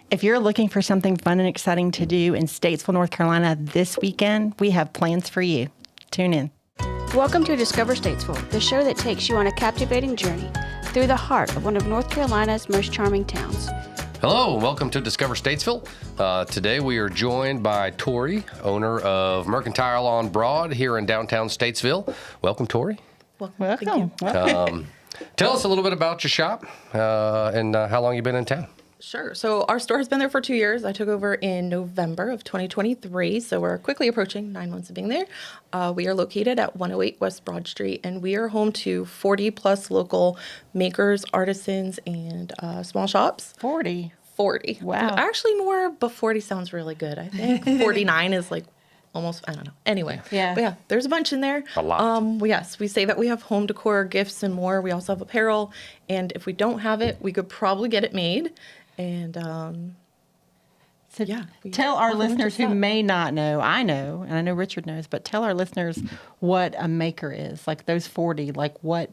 If you're looking for something fun and exciting to do in Statesville, North Carolina this weekend, we have plans for you. Tune in. Welcome to Discover Statesville, the show that takes you on a captivating journey through the heart of one of North Carolina's most charming towns. Hello, and welcome to Discover Statesville. Today we are joined by Tori, owner of Mercantile On Broad here in downtown Statesville. Welcome, Tori. Welcome. Tell us a little bit about your shop and how long you've been in town. Sure. So our store has been there for 2 years. I took over in November of 2023, so we're quickly approaching 9 months of being there. We are located at 108 West Broad Street, and we are home to 40-plus local makers, artisans, and small shops. 40. 40. Wow. Actually more, but 40 sounds really good. I think 49 is like almost, I don't know. Anyway. Yeah. But yeah, there's a bunch in there. A lot. Yes, we say that we have home decor, gifts, and more. We also have apparel, and if we don't have it, we could probably get it made. And So yeah, tell our have a bunch of listeners who stuff. may not know, I know, and I know Richard knows, but tell our listeners what a maker is. Like those 40, like what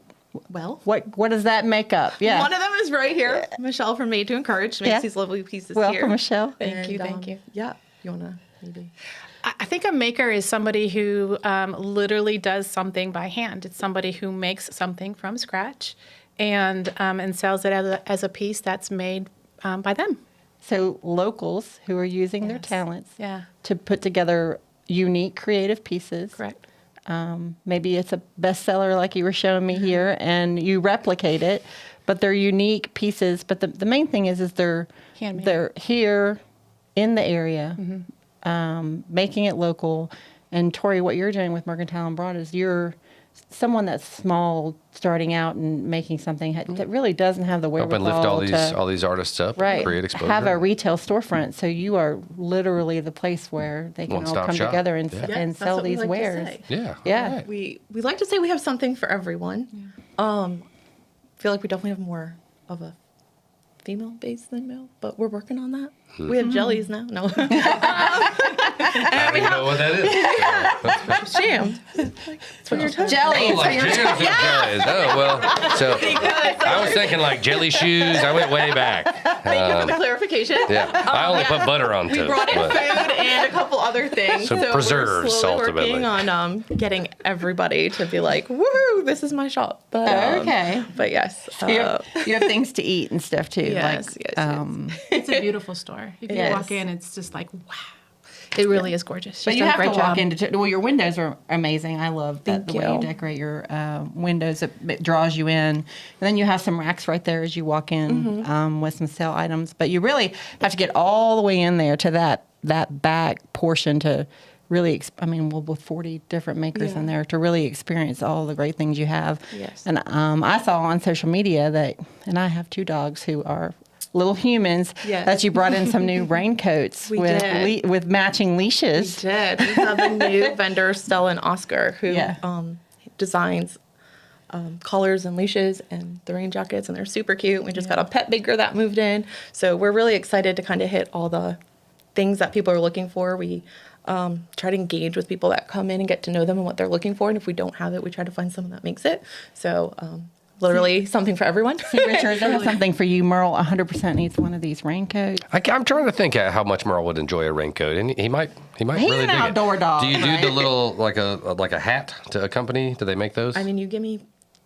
does that make up? Yeah. One of them is right here. Michele from Made to Encourage makes Yeah. these lovely pieces Welcome, here. Michele. Thank you. you. Yeah, you wanna maybe? I think a maker is somebody who literally does something by hand. It's somebody who makes something from scratch and sells it as a piece that's made by them. So locals who are using their Yes. talents Yeah. to put together unique creative pieces. Correct. Maybe it's a bestseller like you were showing me here and you replicate it, but they're unique pieces. But the main thing is they're Handmade. they're here in the area, making it local. And Tori, what you're doing with Mercantile On Broad is you're someone that's small, starting out and making something that really doesn't have the Help wherewithal and lift all these artists up, right, create exposure. have a retail storefront. So you are literally the place where they can all One-stop come shop. together and, Yeah. Yeah, and that's sell what we these like to wares. say. Yeah. Yeah. all right. We like to say we have something for everyone. Feel like we definitely have more of a female base than male, but we're working on that. We have jellies now. No. I don't even know what that is. Jam. It's when you're touching. Jelly. Oh, like jams and jellies. Oh, well. So I was thinking like jelly shoes. I went way back. Thank you for the clarification. Yeah. I only put butter on We toast. brought in but- food and a couple other things. So preserves, we're slowly ultimately. working on getting everybody to be like, woohoo, this is my shop. But, Okay. But yes. You have things to eat and stuff too. Yes, like, yes. It's a beautiful store. If you Yes. walk in, it's just like, wow. It really is gorgeous. But She's you done a have to great walk job. into. Well, your windows are amazing. I love that, Thank the way you you. decorate your windows. It draws you in, and then you have some racks right there as you walk in with some sale items. But you really have to get all the way in there to that back portion to really. With 40 different makers in there to really experience all the great things you have. Yes. And I saw on social media that, and I have 2 dogs who are little humans, Yes. that you brought in some new raincoats We with did. with matching leashes. We did. We have a new vendor, Stella and Oscar, who Yeah. designs collars and leashes and the rain jackets, and they're super cute. We just got a pet baker that moved in. So we're really excited to kind of hit all the things that people are looking for. We try to engage with people that come in and get to know them and what they're looking for. And if we don't have it, we try to find someone that makes it. So literally something for everyone. See, Richard, I have something for you. Merle 100% needs one of these raincoats. I'm trying to think how much Merle would enjoy a raincoat, and he might He's really an dig outdoor it. dog, Do you right? do the little like a hat to accompany? Do they make those? I mean, you give me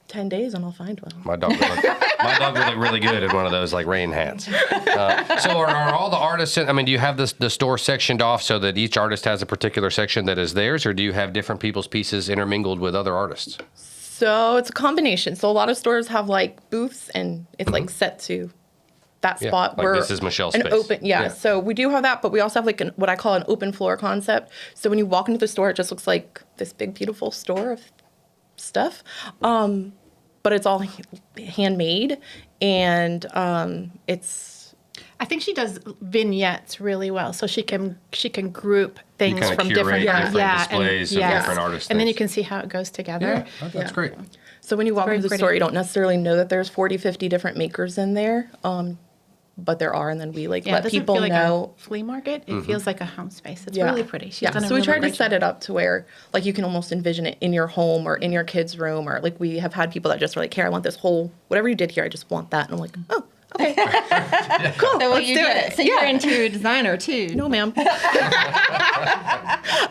10 days and I'll find one. My dog would look really good in one of those like rain hats. So are all the artists? Do you have the store sectioned off so that each artist has a particular section that is theirs, or do you have different people's pieces intermingled with other artists? So it's a combination. So a lot of stores have like booths, and it's like set to that Yeah, spot like where this is Michelle's an space. open. Yeah, Yeah. So we do have that, but we also have like what I call an open floor concept. So when you walk into the store, it just looks like this big, beautiful store of stuff. But it's all handmade, and it's. I think she does vignettes really well, so she can group things kinda from curate different displays of different artists' and then you things. can see how it goes together. Yeah, that's great. So when you walk very into the pretty. store, you don't necessarily know that there's 40, 50 different makers in there. But there are, and then we Yeah, it let doesn't people feel like know. a flea market. It feels like a home space. It's Yeah. really pretty. She's Yeah, done a so we really tried to great set job. it up to where like you can almost envision it in your home or in your kid's room, or like we have had people that just are like, here, I want this whole, whatever you did here, I just want that. And I'm like, oh, Okay. Cool. So Let's you do did it. So you're interior designer too. No, ma'am.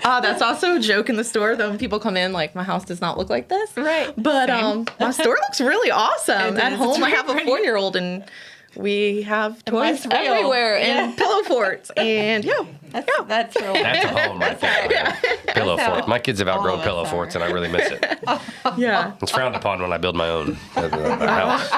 That's also a joke in the store, though. When people come in, like, my house does not look like this. Right. But my store looks really awesome. It At does. home, It's I very have a pretty. 4-year-old, and we have toys life's real. everywhere Yeah. and pillow forts. And, That's real. That's a home right there. Man. Pillow That's how fort. My kids have all outgrown of us pillow are. forts, and I really miss it. yeah. It's frowned upon when I build my own house.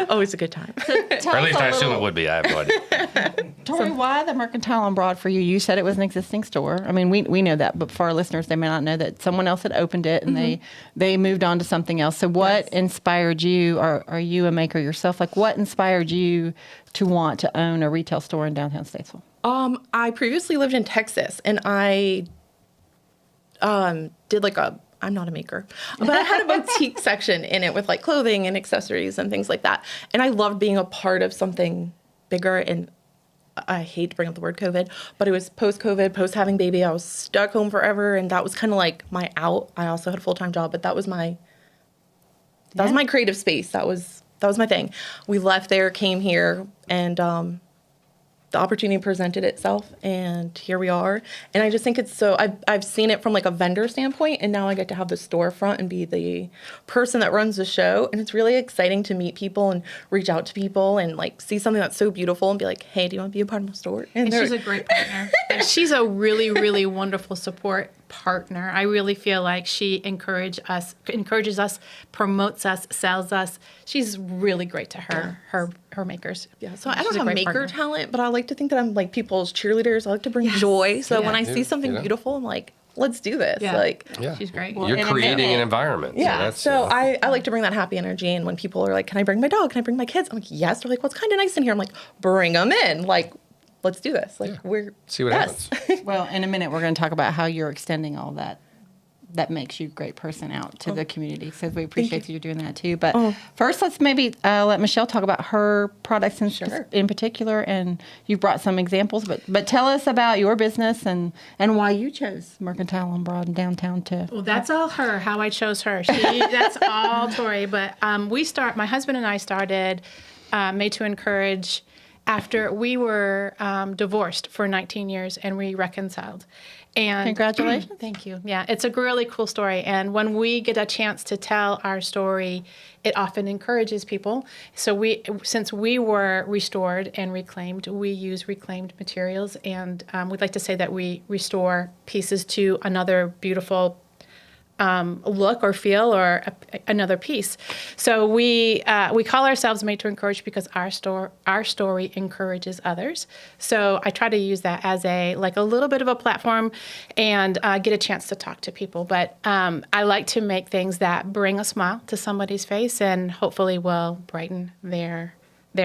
Always a good time. Or at least I assume it would be. I have no idea. Tori, why the Mercantile on Broad for you? You said it was an existing store. I mean, we know that, but for our listeners, they may not know that someone else had opened it and they moved on to something else. So what inspired you? Are you a maker yourself? Like, what inspired you to want to own a retail store in downtown Statesville? I previously lived in Texas, and I did like I'm not a maker, but I had a boutique section in it with like clothing and accessories and things like that. And I loved being a part of something bigger. And I hate to bring up the word COVID, but it was post-COVID, post-having baby. I was stuck home forever, and that was kind of like my out. I also had a full-time job, but that was my creative space. That was my thing. We left there, came here, and the opportunity presented itself, and here we are. And I just think it's so, I've seen it from like a vendor standpoint, and now I get to have the storefront and be the person that runs the show. And it's really exciting to meet people and reach out to people and like see something that's so beautiful and be like, hey, do you want to be a part of my store? And they're- she's a great partner. And she's a really, really wonderful support partner. I really feel like she encourages us, promotes us, sells us. She's really great to her makers. Yeah, so I She's don't a have great maker partner. talent, but I like to think that I'm like people's cheerleaders. I like to bring joy. So when I see something Yeah. beautiful, I'm like, let's do this. Yeah. Like, Yeah. She's great. You're in a creating minute. an environment. yeah. that's, So I like to bring that happy energy. And when people are like, can I bring my dog? Can I bring my kids? I'm like, yes. They're like, well, it's kind of nice in here. I'm like, bring them in. Like, let's do this. Like, we're see what yes. happens. Well, in a minute, we're going to talk about how you're extending all that makes you a great person out to the community. So we appreciate you doing that too. But first, let's maybe let Michele talk about her products in particular. And you've brought some examples, but tell us about your business and why you chose Mercantile on Broad in downtown to. Well, that's all her, how I chose her. That's all Tori. But my husband and I started Made to Encourage after we were divorced for 19 years and we reconciled. And Congratulations. Thank you. Yeah, it's a really cool story. And when we get a chance to tell our story, it often encourages people. So since we were restored and reclaimed, we use reclaimed materials. And we'd like to say that we restore pieces to another beautiful look or feel or another piece. So we call ourselves Made to Encourage because our story encourages others. So I try to use that as a little bit of a platform and get a chance to talk to people. But I like to make things that bring a smile to somebody's face and hopefully will brighten their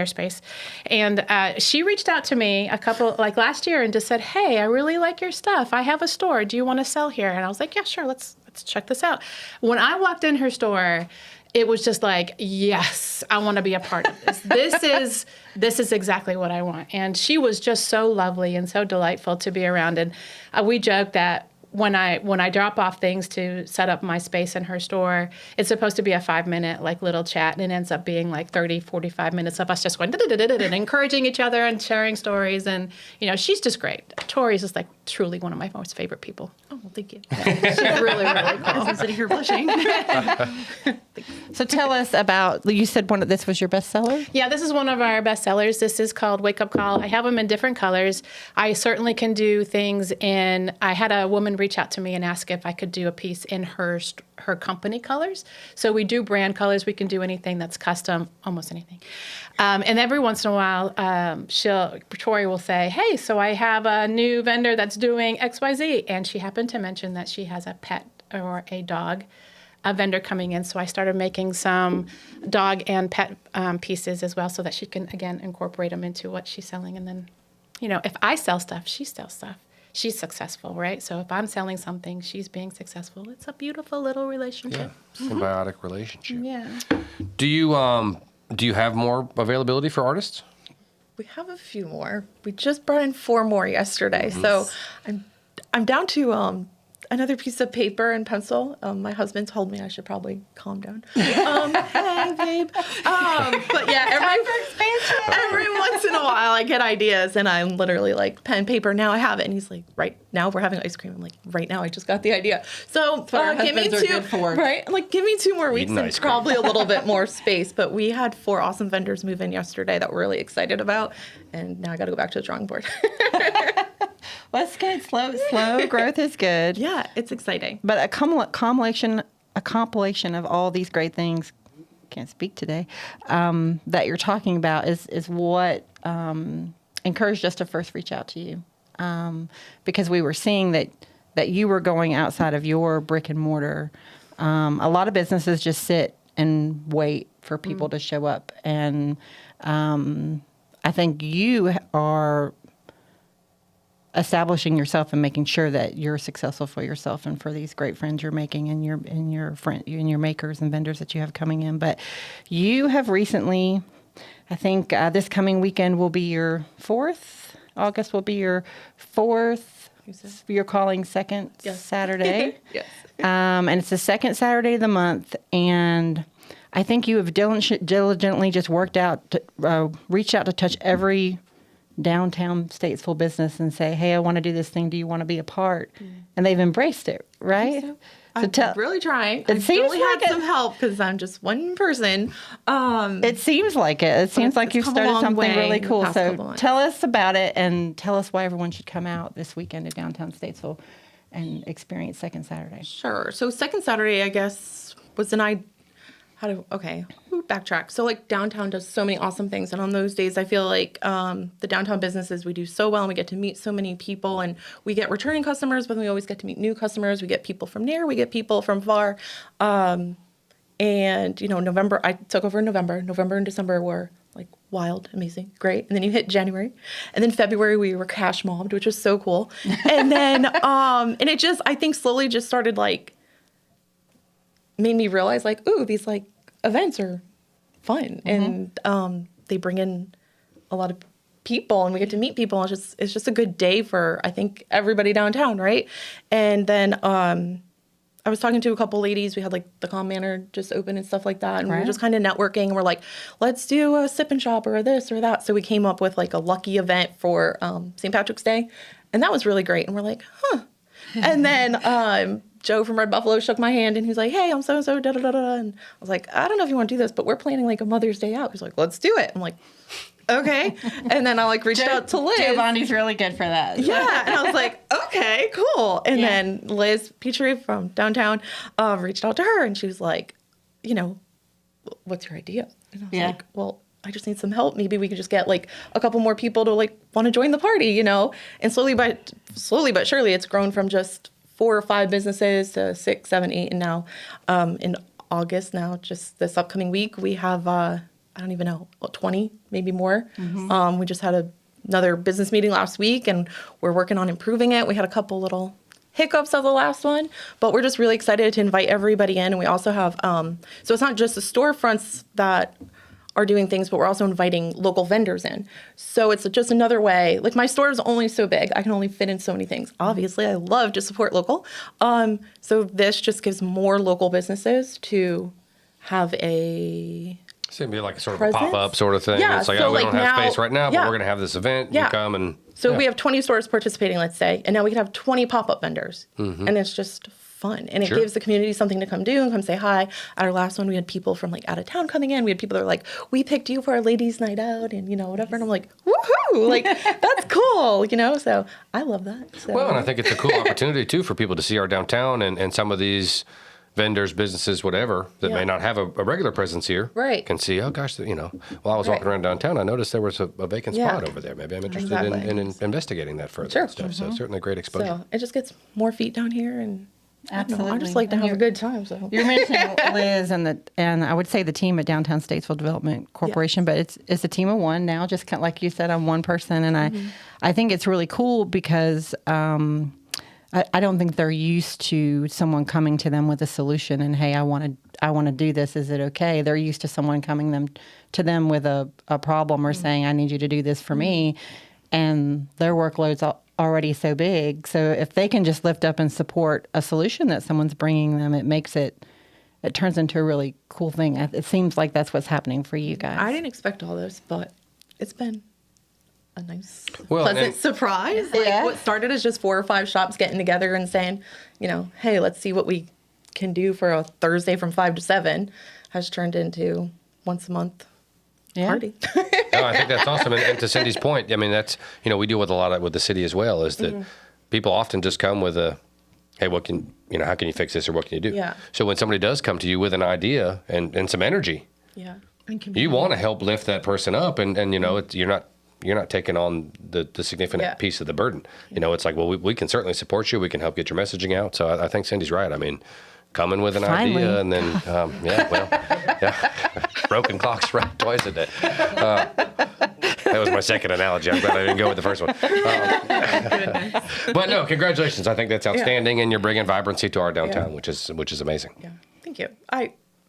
space. And she reached out to me last year and just said, hey, I really like your stuff. I have a store. Do you want to sell here? And I was like, yeah, sure. Let's check this out. When I walked in her store, it was just like, yes, I want to be a part of this. This is exactly what I want. And she was just so lovely and so delightful to be around. And we joked that when I drop off things to set up my space in her store, it's supposed to be a 5-minute little chat, and it ends up being 30, 45 minutes of us just going and encouraging each other and sharing stories. And she's just great. Tori's just truly one of my most favorite people. Oh, well, thank you. She's really, really cool. I'm sitting here blushing. So tell us about, you said this was your bestseller? Yeah, this is one of our best sellers. This is called Wake Up Call. I have them in different colors. I certainly can do things I had a woman reach out to me and ask if I could do a piece in her company colors. So we do brand colors. We can do anything that's custom, almost anything. And every once in a while, Tori will say, hey, so I have a new vendor that's doing XYZ. And she happened to mention that she has a pet or a dog a vendor coming in. So I started making some dog and pet pieces as well so that she can, again, incorporate them into what she's selling. And then, if I sell stuff, she sells stuff. She's successful, right? So if I'm selling something, she's being successful. It's a beautiful little relationship. Symbiotic relationship. Yeah. Do you have more availability for artists? We have a few more. We just brought in 4 more yesterday. So I'm down to another piece of paper and pencil. My husband told me I should probably calm down. Hey, babe. But yeah, every once in a while I get ideas and I'm literally like, pen, paper, now I have it. And he's like, right now we're having ice cream. I'm like, right now I just got the idea. So give me right? I'm like, give me 2 more weeks and probably a little bit more space. But we had 4 awesome vendors move in yesterday that we're really excited about. And now I got to go back to the drawing board. Well, it's good. Slow growth is good. Yeah, it's exciting. But a compilation of all these great things, can't speak today, that you're talking about is what encouraged us to first reach out to you. Because we were seeing that you were going outside of your brick and mortar. A lot of businesses just sit and wait for people to show up. And I think you are establishing yourself and making sure that you're successful for yourself and for these great friends you're making and your makers and vendors that you have coming in. But you have recently, I think this coming weekend will be your 4th. August will be your 4th. You're calling second Saturday. Yes. And it's the second Saturday of the month. And I think you have diligently just reached out to touch every downtown Statesville business and say, hey, I want to do this thing. Do you want to be a part? And they've embraced it, right? I'm really trying. It seems really like had some help because I'm just one person. It seems like it. It seems like you've come a started long something way really in the cool. past So couple months. tell us about it and tell us why everyone should come out this weekend to downtown Statesville and experience Second Saturday. Sure. So second Saturday, I guess, was backtrack. So like downtown does so many awesome things. And on those days, I feel like the downtown businesses, we do so well and we get to meet so many people and we get returning customers, but we always get to meet new customers. We get people from near, we get people from far. And, November, I took over in November. November and December were like wild, amazing, great. And then you hit January. And then February, we were cash mobbed, which was so cool. And then, and it just, I think slowly just started like, made me realize like, ooh, these like events are fun. And they bring in a lot of people and we get to meet people. It's just a good day for, I think, everybody downtown, right? And then I was talking to a couple ladies. We had like the Calm Manor just open and stuff like that. And we were just kind of networking. And we're like, let's do a sip and shop or a this or that. So we came up with like a lucky event for St. Patrick's Day. And that was really great. And we're like, huh. And then Joe from Red Buffalo shook my hand and he was like, hey, I'm so-and-so, da-da-da-da. And I was like, I don't know if you want to do this, but we're planning like a Mother's Day out. He's like, let's do it. I'm like, okay. And then I like reached out to Liz. Giovanni's really good for that. Yeah. And I was like, okay, cool. And then Liz Petrie from downtown reached out to her and she was like, what's your idea? And I was like, well, I just need some help. Maybe we could just get like a couple more people to like want to join the party, And slowly but surely it's grown from just 4 or 5 businesses to 6, 7, 8. And now in August now, just this upcoming week, we have, I don't even know, 20, maybe more. We just had another business meeting last week and we're working on improving it. We had a couple little hiccups of the last one, but we're just really excited to invite everybody in. And we also have, so it's not just the storefronts that are doing things, but we're also inviting local vendors in. So it's just another way. Like my store is only so big. I can only fit in so many things. Obviously, I love to support local. So this just gives more local businesses to have a... So it'd be like a sort of presence? a pop-up sort of thing. Yeah, It's like, so we don't like have now- space right now, but yeah. we're going to have this event. Yeah. You come and... So we have 20 stores participating, let's say, and now we can have 20 pop-up vendors. And it's just fun. And it gives the community something to come do and come say hi. At our last one, we had people from like out of town coming in. We had people that were like, we picked you for our ladies' night out and, whatever. And I'm like, woohoo, like, that's cool, So I love that. So. Well, and I think it's a cool opportunity, too, for people to see our downtown and some of these vendors, businesses, whatever, that may not have a regular presence here. Right. Can see, oh, gosh, while I was walking around downtown, I noticed there was a vacant spot over there. Maybe I'm interested in investigating that further and stuff. So certainly great exposure. So it just gets more feet down here and... Absolutely. I just like to have a good time. So You're mentioning Liz and I would say the team at Downtown Statesville Development Corporation, but it's a team of one now. Just kind of like you said, I'm one person, and I think it's really cool because I don't think they're used to someone coming to them with a solution and, hey, I want to do this. Is it okay? They're used to someone coming to them with a problem or saying, I need you to do this for me, and their workload's already so big. So if they can just lift up and support a solution that someone's bringing them, it turns into a really cool thing. It seems like that's what's happening for you guys. I didn't expect all this, but it's been a nice, Well, pleasant and- surprise. Like Yeah. what started as just 4 or 5 shops getting together and saying, hey, let's see what we can do for a Thursday from 5 to 7 has turned into once a month party. No, I think that's awesome. And to Cindy's point, I mean, that's, we deal with a lot with the city as well, is that people often just come with hey, how can you fix this or what can you do? Yeah. So when somebody does come to you with an idea and some energy, Yeah. you want to help lift that person up and you're not taking on the significant piece of the burden. It's like, well, we can certainly support you. We can help get your messaging out. So I think Cindy's right. I mean, coming with an Finally. idea and then, broken clocks right twice a day. That was my second analogy. I'm glad I didn't go with the first one. But no, congratulations. I think that's outstanding. And you're bringing vibrancy to our downtown, which is amazing. Yeah. Thank you.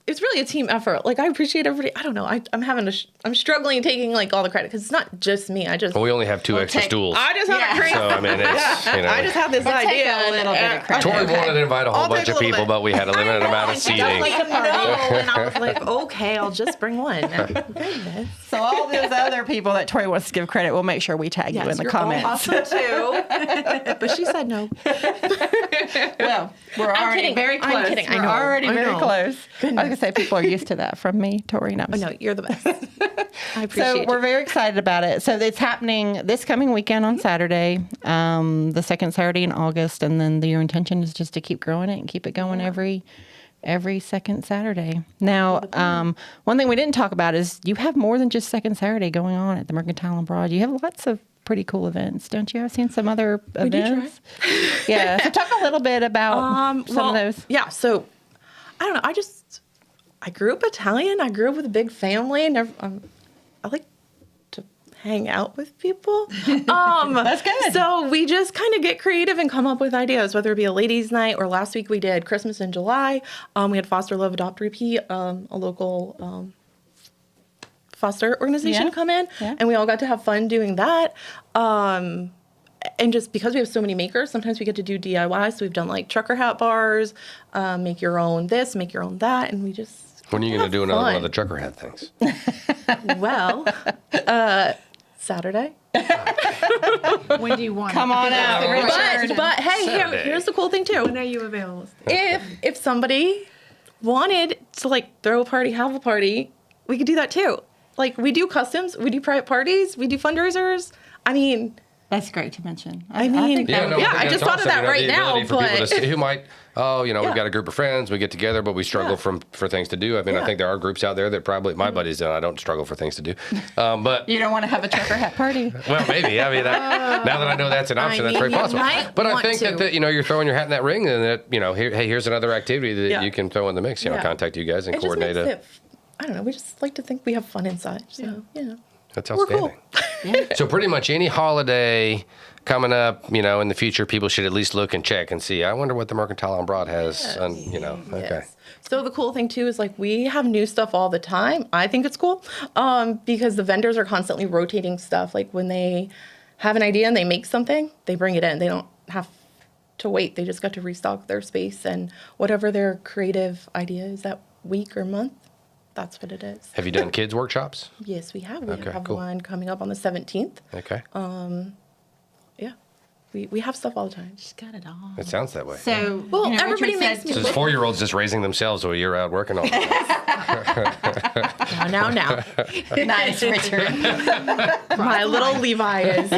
It's really a team effort. Like, I appreciate everybody. I don't know. I'm struggling taking like all the credit because it's not just me. Well, we only have 2 extra stools. I just have a crazy. So, I mean, it's, I just had this idea. a little bit of credit. Tori wanted to invite a whole I'll bunch take of a little people, bit. but we had a limited amount of She seating. doesn't like to know, and I was like, okay, I'll just bring one. Goodness. So all those other people that Tori wants to give credit, we'll make sure we tag you in the you're all comments. awesome too. But she said no. Well, we're already kidding. very I'm close. kidding. I We're know. already I very know. close. I was going to say people are used to that from me, Tori knows. Oh, no, you're the best. I appreciate So we're you. very excited about it. So it's happening this coming weekend on Saturday, the second Saturday in August, and then your intention is just to keep growing it and keep it going every second Saturday. Now, one thing we didn't talk about is you have more than just second Saturday going on at the Mercantile On Broad. You have lots of pretty cool events, don't you? I've seen some other events. Yeah. So talk a little bit about some of those. Yeah, so I don't know. I grew up Italian. I grew up with a big family, and I like to hang out with people. That's good. So we just kind of get creative and come up with ideas, whether it be a ladies' night or last week we did Christmas in July. We had Foster Love Adopt Repeat, a local foster organization come in, and we all got to have fun doing that. And just because we have so many makers, sometimes we get to do DIY. So we've done like trucker hat bars, make your own this, make your own that, and we just. When are you going to do another one of the trucker hat things? Well, Saturday. When do you want Come on out. But hey, Saturday. here's the cool thing too. When are you available? If somebody wanted to like throw a party, have a party, we could do that too. Like we do customs, we do private parties, we do fundraisers. I mean, That's great to mention. I mean, think that Yeah, would- no, I think just that's thought of that right the now, ability for people to but- see who might, we've got a group of friends, we get together, but we struggle for things to do. I mean, I Yeah. think there are groups out there that probably, my buddies and I don't struggle for things to do. But, You don't want to have a trucker hat party. well, maybe. I mean, now that I know that's an option, I that's very mean, you possible. might But I want think to. that, you're throwing your hat in that ring and that, here's another activity that Yeah. you can throw in the mix, Yeah. contact you guys and it just coordinate makes it. it. I don't know. We just like to think we have fun inside. So That's we're cool. outstanding. So pretty much any holiday coming up, in the future, people should at least look and check and see. I wonder what the Mercantile On Broad has. Okay. Yes. So the cool thing too is like we have new stuff all the time. I think it's cool because the vendors are constantly rotating stuff. Like when they have an idea and they make something, they bring it in. They don't have to wait. They just got to restock their space and whatever their creative idea is that week or month. That's what it is. Have you done kids workshops? Yes, we have. We Okay, have cool. one coming up on the 17th. Okay. Yeah. We have stuff all the time. She's got it all. It sounds that way. So, Well, Richard everybody makes me So this 4-year-old's just raising themselves while you're out working on it. Now. nice, Richard. My little Levi is.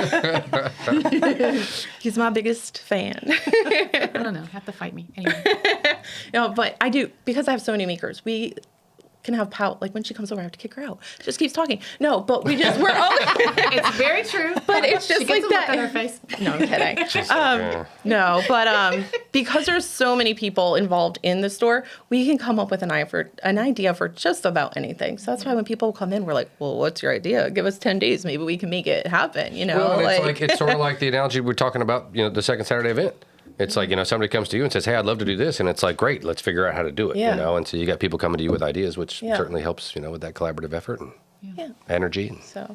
He's my biggest fan. I don't know. Have to fight me anyway. No, but I do because I have so many makers. We can have pout. Like when she comes over, I have to kick her out. She just keeps talking. No, but we're always. It's very true. But it's just she gets like a look that. on her face. No, I'm kidding. Yeah. No, but because there's so many people involved in the store, we can come up with an idea for just about anything. So that's why when people come in, we're like, "Well, what's your idea? Give us 10 days, maybe we can make it happen." Well, and it's sort of like the analogy we're talking about, the second Saturday event. It's like, somebody comes to you and says, hey, I'd love to do this. And it's like, great, let's figure out how to do it, Yeah. And so you got people coming to you with ideas, which Yeah. certainly helps, with that collaborative effort and yeah. energy. So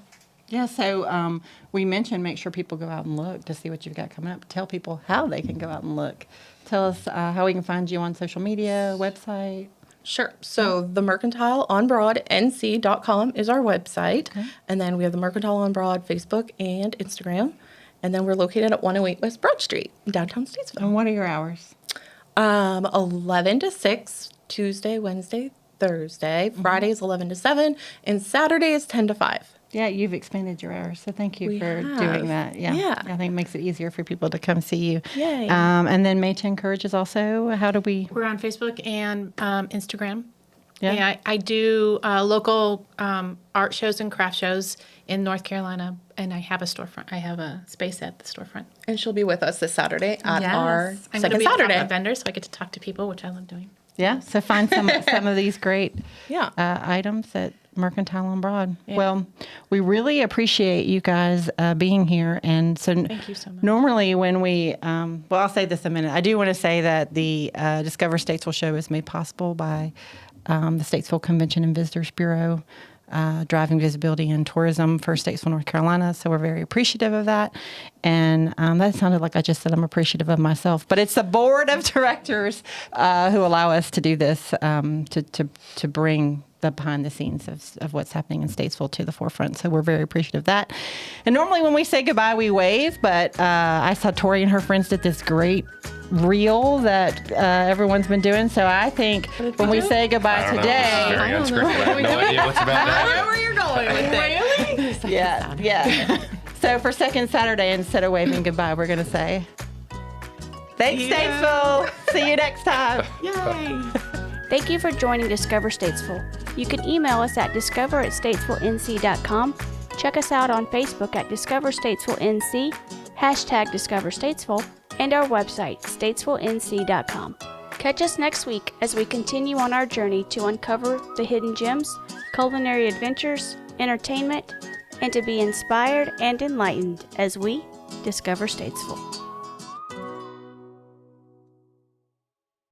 Yeah, so we mentioned make sure people go out and look to see what you've got coming up. Tell people how they can go out and look. Tell us how we can find you on social media, website. Sure. So the Mercantile On Broad, NC.com is our website. Okay. And then we have the Mercantile On Broad Facebook and Instagram. And then we're located at 108 West Broad Street, downtown Statesville. And what are your hours? 11 to 6, Tuesday, Wednesday, Thursday. Friday is 11 to 7. And Saturday is 10 to 5. Yeah, you've expanded your hours, so thank you We for have. doing that. Yeah. I think it makes it easier for people to come see you. Yay. And then May to Encourage is also, how do we? We're on Facebook and Instagram. Yeah. And I do local art shows and craft shows in North Carolina, and I have a storefront. I have a space at the storefront. And she'll be with us this Saturday at our I'm going to second be a Saturday. pop-up vendor, so I get to talk to people, which I love doing. Yeah, so find some of these great Yeah. items at Mercantile on Broad. Yeah. Well, we really appreciate you guys being here. And so Thank you so much. Normally when we, well, I'll say this in a minute. I do want to say that the Discover Statesville show is made possible by the Statesville Convention and Visitors Bureau, driving visibility and tourism for Statesville, North Carolina. So we're very appreciative of that. And that sounded like I just said I'm appreciative of myself. But it's the board of directors who allow us to do this, to bring the behind the scenes of what's happening in Statesville to the forefront. So we're very appreciative of that. And normally when we say goodbye, we wave. But I saw Tori and her friends did this great reel that everyone's been doing. So I think when we say goodbye I don't know. today, This is very unscripted. I have no idea what's about to happen. where you're going with it. yeah. So for second Saturday, instead of waving goodbye, we're going to say, thanks, Statesville. See you next time. Thank you for joining Discover Statesville. You can email us at discover@statesvillenc.com. Check us out on Facebook at Discover Statesville NC, #Discover Statesville, and our website, statesvillenc.com. Catch us next week as we continue on our journey to uncover the hidden gems, culinary adventures, entertainment, and to be inspired and enlightened as we discover Statesville.